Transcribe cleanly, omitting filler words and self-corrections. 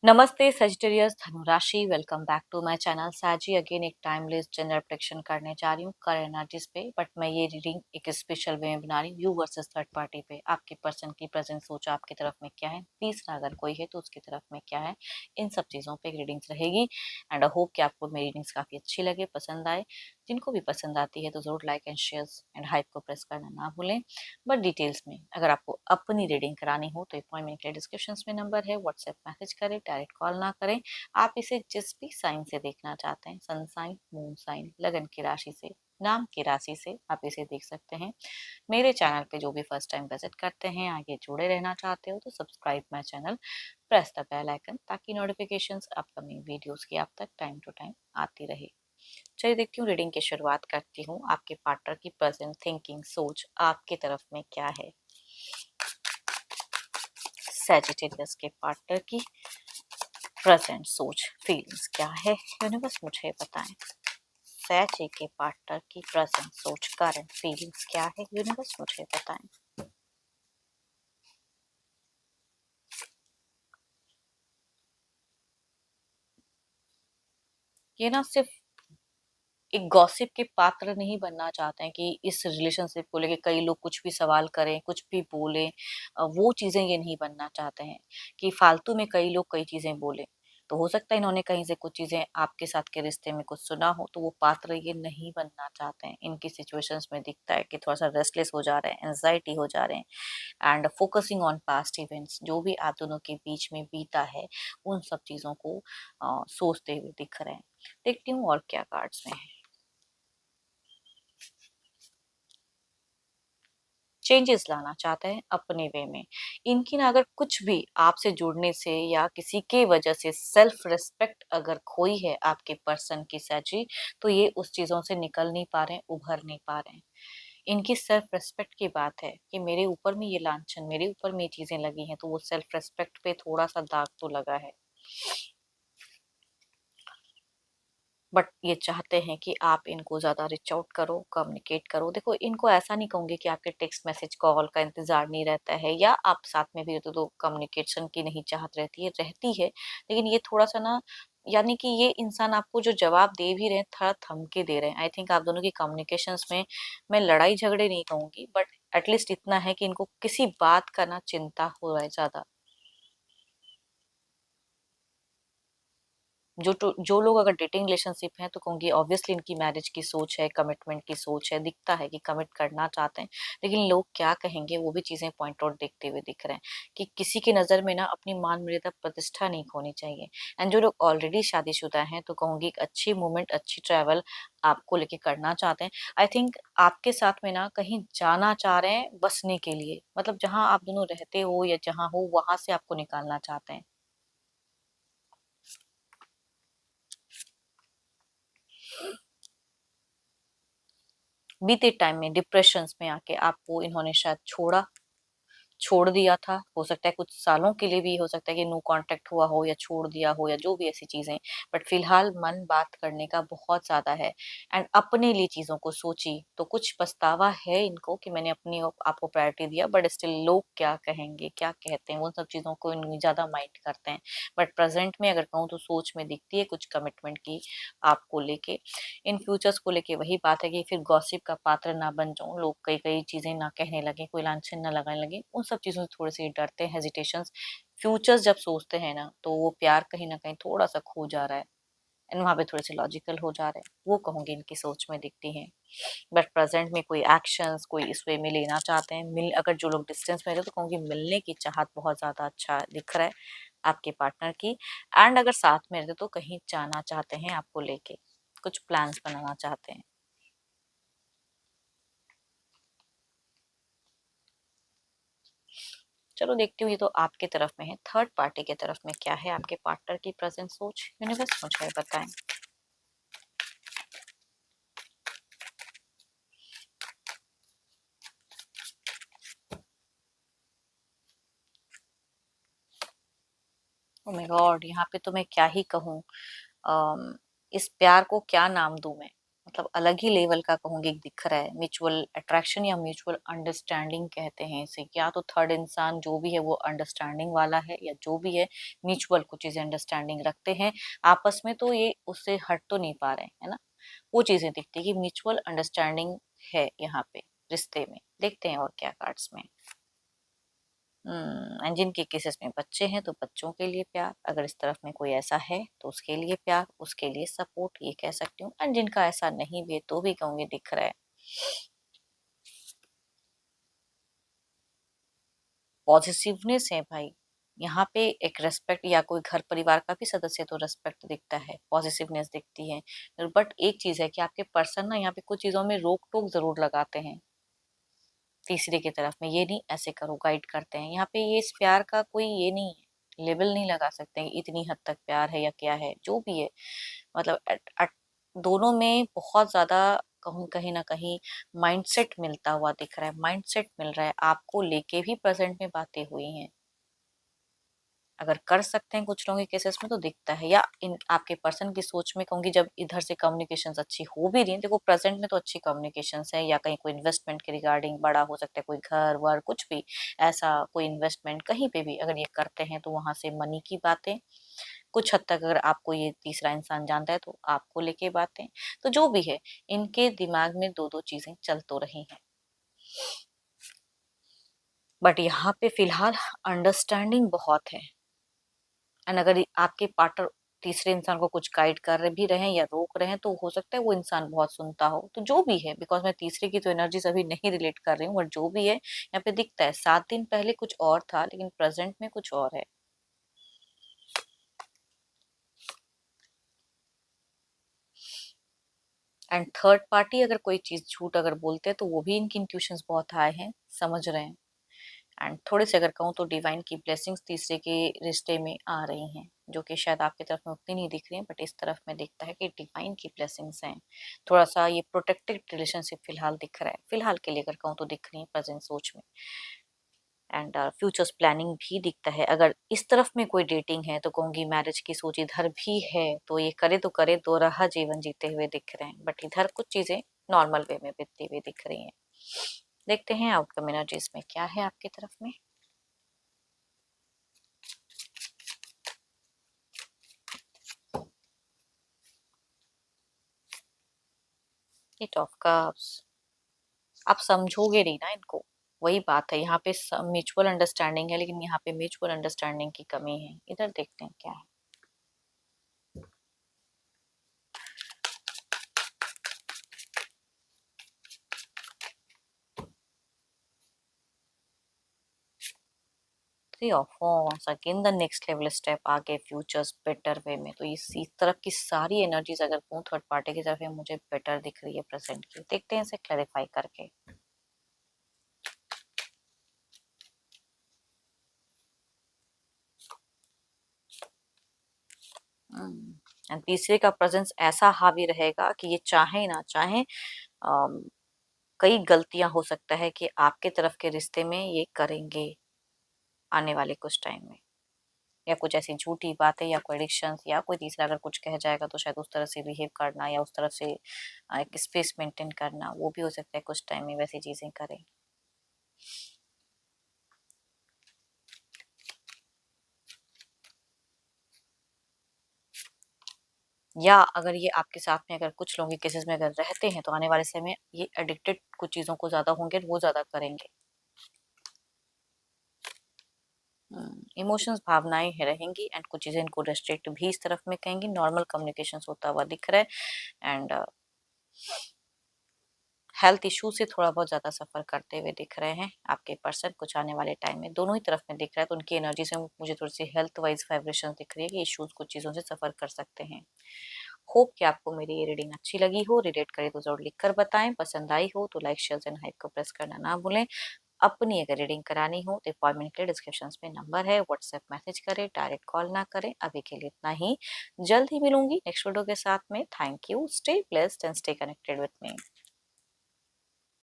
नमस्ते सजिटेरियस धनुराशि, welcome back to my channel साजी। अगेन एक टाइमलेस जनरल प्रेडिक्शन करने जा रही हूँ कर एनर्जीज पे, बट मैं ये रीडिंग एक स्पेशल वे में बना रही हूँ यू वर्सेस थर्ड पार्टी पे। आपके पर्सन की प्रेजेंट सोच आपकी तरफ में क्या है, तीसरा अगर कोई है तो उसकी तरफ में क्या है, इन सब चीज़ों पे रीडिंग्स रहेगी। एंड आई होप कि आपको मेरी रीडिंग्स काफ़ी अच्छी लगे, पसंद आए। जिनको भी पसंद आती है तो ज़रूर like and share and hype को प्रेस करना ना भूलें। बट डिटेल्स में अगर आपको अपनी रीडिंग करानी हो तो अपॉइंटमेंट के डिस्क्रिप्शन में नंबर है, व्हाट्सएप मैसेज करें, डायरेक्ट कॉल ना करें। आप इसे जिस भी साइन से देखना चाहते हैं, सन साइन, मून साइन, लगन की राशि से, नाम की राशि से आप इसे देख सकते हैं। मेरे चैनल पे जो भी फर्स्ट टाइम विजिट करते हैं, आगे जुड़े रहना चाहते हो तो subscribe my channel, press the bell icon ताकि नोटिफिकेशंस अपकमिंग वीडियोस की आप तक टाइम टू टाइम आती रहे। चलिए देखती हूँ, रीडिंग की शुरुआत करती हूँ। आपके पार्टनर की प्रेजेंट थिंकिंग, सोच आपकी तरफ में क्या है। सैजिटेरियस के पार्टनर की प्रेजेंट सोच, फीलिंग्स क्या है, यूनिवर्स मुझे बताएं। सैजी के पार्टनर की प्रेजेंट सोच, करंट फीलिंग्स क्या है, यूनिवर्स मुझे बताएं। ये ना सिर्फ एक गॉसिप के पात्र नहीं बनना चाहते हैं कि इस रिलेशनशिप को लेके कई लोग कुछ भी सवाल करें, कुछ भी बोले, वो चीजें ये नहीं बनना चाहते हैं कि फालतू में कई लोग कई चीजें बोले। तो हो सकता है इन्होंने कहीं से कुछ चीजें आपके साथ के रिश्ते में कुछ सुना हो, तो वो पात्र ये नहीं बनना चाहते हैं। इनकी सिचुएशंस में दिखता है कि थोड़ा सा रेस्टलेस हो जा रहे हैं, एंजाइटी हो जा रहे हैं, and focusing on past events, जो भी आप दोनों के बीच में बीता है उन सब चीजों को सोचते हुए दिख रहे हैं। देखती हूँ और क्या कार्ड्स में है। चेंजेस लाना चाहते हैं अपने वे में। इनकी ना अगर कुछ भी आपसे जुड़ने से या किसी के वजह से सेल्फ रिस्पेक्ट अगर खोई है आपके पर्सन की सैची, तो ये उस चीजों से निकल नहीं पा रहे हैं, उभर नहीं पा रहे हैं। इनकी सेल्फ रिस्पेक्ट की बात है कि मेरे ऊपर में ये लांछन, मेरे ऊपर में ये चीजें लगी हैं, तो वो सेल्फ रिस्पेक्ट पे थोड़ा सा दाग तो लगा है। बट ये चाहते हैं कि आप इनको ज़्यादा रीच आउट करो, कम्युनिकेट करो। देखो, इनको ऐसा नहीं कहूँगी कि आपके टेक्स्ट मैसेज कॉल का इंतज़ार नहीं रहता है, या आप साथ में भी रहते हो तो कम्युनिकेशन की नहीं चाहत रहती है। लेकिन ये थोड़ा-सा ना, यानी कि ये इंसान आपको जो जवाब दे भी रहे हैं, थोड़ा थम के दे रहे हैं। आई थिंक आप दोनों की कम्युनिकेशंस में, मैं लड़ाई झगड़े नहीं कहूँगी, बट एटलीस्ट इतना है कि इनको किसी बात का ना चिंता हो रहा है ज़्यादा। जो लोग अगर डेटिंग रिलेशनशिप हैं तो कहूँगी ऑब्वियसली इनकी मैरिज की सोच है, कमिटमेंट की सोच है, दिखता है कि कमिट करना चाहते हैं। लेकिन लोग क्या कहेंगे वो भी चीजें पॉइंट आउट देखते हुए दिख रहे हैं कि किसी की नजर में ना अपनी मान मर्यादा प्रतिष्ठा नहीं खोनी चाहिए। एंड जो लोग ऑलरेडी शादीशुदा हैं तो कहूँगी एक अच्छी मूवमेंट, अच्छी ट्रैवल आपको लेके करना चाहते हैं। आई थिंक आपके साथ में ना कहीं जाना चाह रहे हैं बसने के लिए, मतलब जहाँ आप दोनों रहते हो या जहाँ हो वहां से आपको निकालना चाहते हैं। बीते टाइम में डिप्रेशन में आके आपको इन्होंने शायद छोड़ दिया था। हो सकता है कुछ सालों के लिए भी हो सकता है कि नो कांटेक्ट हुआ हो या छोड़ दिया हो या जो भी ऐसी चीजें। बट फिलहाल मन बात करने का बहुत ज्यादा है, एंड अपने लिए चीजों को सोची तो कुछ पछतावा है इनको कि मैंने अपनी आपको प्रायोरिटी दिया। बट स्टिल लोग क्या कहेंगे, क्या कहते हैं, वो सब चीजों को ज्यादा माइंड करते हैं। बट प्रेजेंट में अगर कहूँ तो सोच में दिखती है कुछ कमिटमेंट की आपको लेके। इन फ्यूचर्स को लेके वही बात है कि फिर गॉसिप का पात्र ना बन जाऊं, लोग कई कई चीजें ना कहने लगे, कोई लांछन ना लगाने लगे, उन सब चीजों से थोड़े से डरते हैं, हेजिटेशंस। फ्यूचर्स जब सोचते हैं ना तो वो प्यार कहीं ना कहीं थोड़ा सा खो जा रहा है, एंड वहां पे थोड़े से लॉजिकल हो जा रहे हैं, वो कहूंगी इनकी सोच में दिखती है। बट प्रेजेंट में कोई एक्शंस कोई इस वे में लेना चाहते हैं, मिल अगर जो लोग डिस्टेंस में रहते तो कहूंगी मिलने की चाहत बहुत ज्यादा अच्छा दिख रहा है आपके पार्टनर की। एंड अगर साथ में रहते तो कहीं जाना चाहते हैं आपको लेके, कुछ प्लान्स बनाना चाहते हैं। चलो देखती हूँ, ये तो आपके तरफ में है। थर्ड पार्टी के तरफ में क्या है आपके पार्टनर की प्रेजेंट सोच, यूनिवर्स मुझे बताएं। ओ माय गॉड, यहाँ पे तो मैं क्या ही कहूँ। इस प्यार को क्या नाम दूं मैं। मतलब अलग ही लेवल का कहूंगी दिख रहा है। म्यूचुअल अट्रैक्शन या म्यूचुअल अंडरस्टैंडिंग कहते हैं इसे। या तो थर्ड इंसान जो भी है वो अंडरस्टैंडिंग वाला है, या जो भी है म्यूचुअल कुछ चीजें अंडरस्टैंडिंग रखते हैं आपस में, तो ये उससे हट तो नहीं पा रहे हैं, है ना। वो चीजें दिखती है कि म्यूचुअल अंडरस्टैंडिंग है यहाँ पे रिश्ते में। देखते हैं और क्या कार्ड्स में। एंड जिनके केसेस में बच्चे हैं तो बच्चों के लिए प्यार, अगर इस तरफ में कोई ऐसा है तो उसके लिए प्यार, उसके लिए सपोर्ट, ये कह सकती हूँ। एंड जिनका ऐसा नहीं भी है तो भी कहूंगी दिख रहा है पॉजिटिवनेस है भाई। यहाँ पे एक रेस्पेक्ट, या कोई घर परिवार का भी सदस्य तो रेस्पेक्ट दिखता है, पॉजिटिवनेस दिखती है। बट एक चीज है कि आपके पर्सन ना यहाँ पे कुछ चीजों में रोक टोक जरूर लगाते हैं तीसरे की तरफ में। ये नहीं ऐसे करो, गाइड करते हैं यहाँ पे। ये इस प्यार का कोई ये नहीं है, लेवल नहीं लगा सकते हैं इतनी हद तक प्यार है या क्या है, जो भी है। मतलब दोनों में बहुत ज्यादा कहूँ कहीं ना कहीं माइंडसेट मिलता हुआ दिख रहा है, माइंडसेट मिल रहा है। आपको लेके भी प्रेजेंट में बातें हुई हैं, अगर कर सकते हैं कुछ लोगों के केसेस में तो दिखता है। या इन आपके पर्सन की सोच में कहूंगी, जब इधर से कम्युनिकेशन अच्छी हो भी रही है, देखो प्रेजेंट में तो अच्छी कम्युनिकेशन है, या कहीं कोई इन्वेस्टमेंट के रिगार्डिंग बड़ा हो सकता है, कोई घर वर कुछ भी ऐसा, कोई इन्वेस्टमेंट कहीं पे भी अगर ये करते हैं तो वहां से मनी की बातें कुछ हद तक, अगर आपको ये तीसरा इंसान जानता है तो आपको लेके बातें। तो जो भी है, इनके दिमाग में दो दो चीजें चल तो रही हैं। बट यहाँ पे फिलहाल अंडरस्टैंडिंग बहुत है। एंड अगर आपके पार्टनर तीसरे इंसान को कुछ गाइड कर भी रहे हैं या रोक रहे हैं, तो हो सकता है वो इंसान बहुत सुनता हो। तो जो भी है, बिकॉज मैं तीसरे की तो एनर्जीज अभी नहीं रिलेट कर रही हूँ, बट जो भी है यहाँ पे दिखता है 7 दिन पहले कुछ और था लेकिन प्रेजेंट में कुछ और है। एंड थर्ड पार्टी अगर कोई चीज झूठ अगर बोलते हैं तो वो भी इनकी इंट्यूशंस बहुत हाई हैं, समझ रहे हैं। एंड थोड़े से अगर कहूँ तो डिवाइन की ब्लेसिंग्स तीसरे के रिश्ते में आ रही हैं, जो कि शायद आपकी तरफ में उतनी नहीं दिख रही है, बट इस तरफ में दिखता है कि डिवाइन की ब्लेसिंग्स हैं। थोड़ा सा ये प्रोटेक्टेड रिलेशनशिप फिलहाल दिख रहा है, फिलहाल के लिए अगर कहूँ तो दिख रही है प्रेजेंट सोच में। एंड फ्यूचर्स प्लानिंग भी दिखता है। अगर इस तरफ में कोई डेटिंग है तो कहूंगी मैरिज की सोच इधर भी है, तो ये करे तो करे, दो राह जीवन जीते हुए दिख रहे हैं। बट इधर कुछ चीजें नॉर्मल वे में बीतती हुई दिख रही हैं। देखते हैं आउटकम एनर्जीज में क्या है आपकी तरफ में। एट ऑफ कप्स, आप समझोगे नहीं ना इनको, वही बात है। यहाँ पे म्यूचुअल अंडरस्टैंडिंग है, लेकिन यहाँ पे म्यूचुअल अंडरस्टैंडिंग की कमी है। इधर देखते हैं क्या है। Three of wands again the next level step, आगे फ्यूचर्स बेटर वे में। तो इस तरफ की सारी एनर्जीज अगर कहूँ थर्ड पार्टी की तरफ है, मुझे बेटर दिख रही है प्रेजेंट की। देखते हैं इसे क्लैरिफाई करके। एंड तीसरे का प्रेजेंस ऐसा हावी रहेगा कि ये चाहे ना चाहे कई गलतियां हो सकता है कि आपके तरफ के रिश्ते में ये करेंगे आने वाले कुछ टाइम में। या कुछ ऐसी झूठी बातें या कोई एडिक्शंस, या कोई तीसरा अगर कुछ कह जाएगा तो शायद उस तरह से बिहेव करना, या उस तरह से एक स्पेस मेंटेन करना, वो भी हो सकता है कुछ टाइम में वैसी चीजें करें। या अगर ये आपके साथ में अगर कुछ लोगों के केसेस में अगर रहते हैं तो आने वाले समय में ये एडिक्टेड कुछ चीजों को ज्यादा होंगे, वो ज्यादा करेंगे। इमोशंस भावनाएं है रहेंगी, एंड कुछ चीजें इनको रेस्ट्रिक्ट भी इस तरफ में कहेंगी। नॉर्मल कम्युनिकेशन होता हुआ दिख रहा है। एंड हेल्थ इशू से थोड़ा बहुत ज्यादा सफर करते हुए दिख रहे हैं आपके पर्सन कुछ आने वाले टाइम में। दोनों ही तरफ में दिख रहा है, तो उनकी एनर्जी से मुझे थोड़ी सी हेल्थ वाइज वाइब्रेशन दिख रही है कि इश्यूज कुछ चीजों से सफर कर सकते हैं। होप कि आपको मेरी ये रीडिंग अच्छी लगी हो। रिलेट करे तो जरूर लिखकर बताएं। पसंद आई हो तो लाइक शेयर एंड हाइप को प्रेस करना ना भूलें। अपनी अगर रीडिंग करानी हो तो अपॉइंटमेंट के लिए डिस्क्रिप्शन में नंबर है, व्हाट्सएप मैसेज करें, डायरेक्ट कॉल ना करें। अभी के लिए इतना ही, जल्द ही मिलूंगी नेक्स्ट वीडियो के साथ में। Thank you, stay blessed and stay connected with me.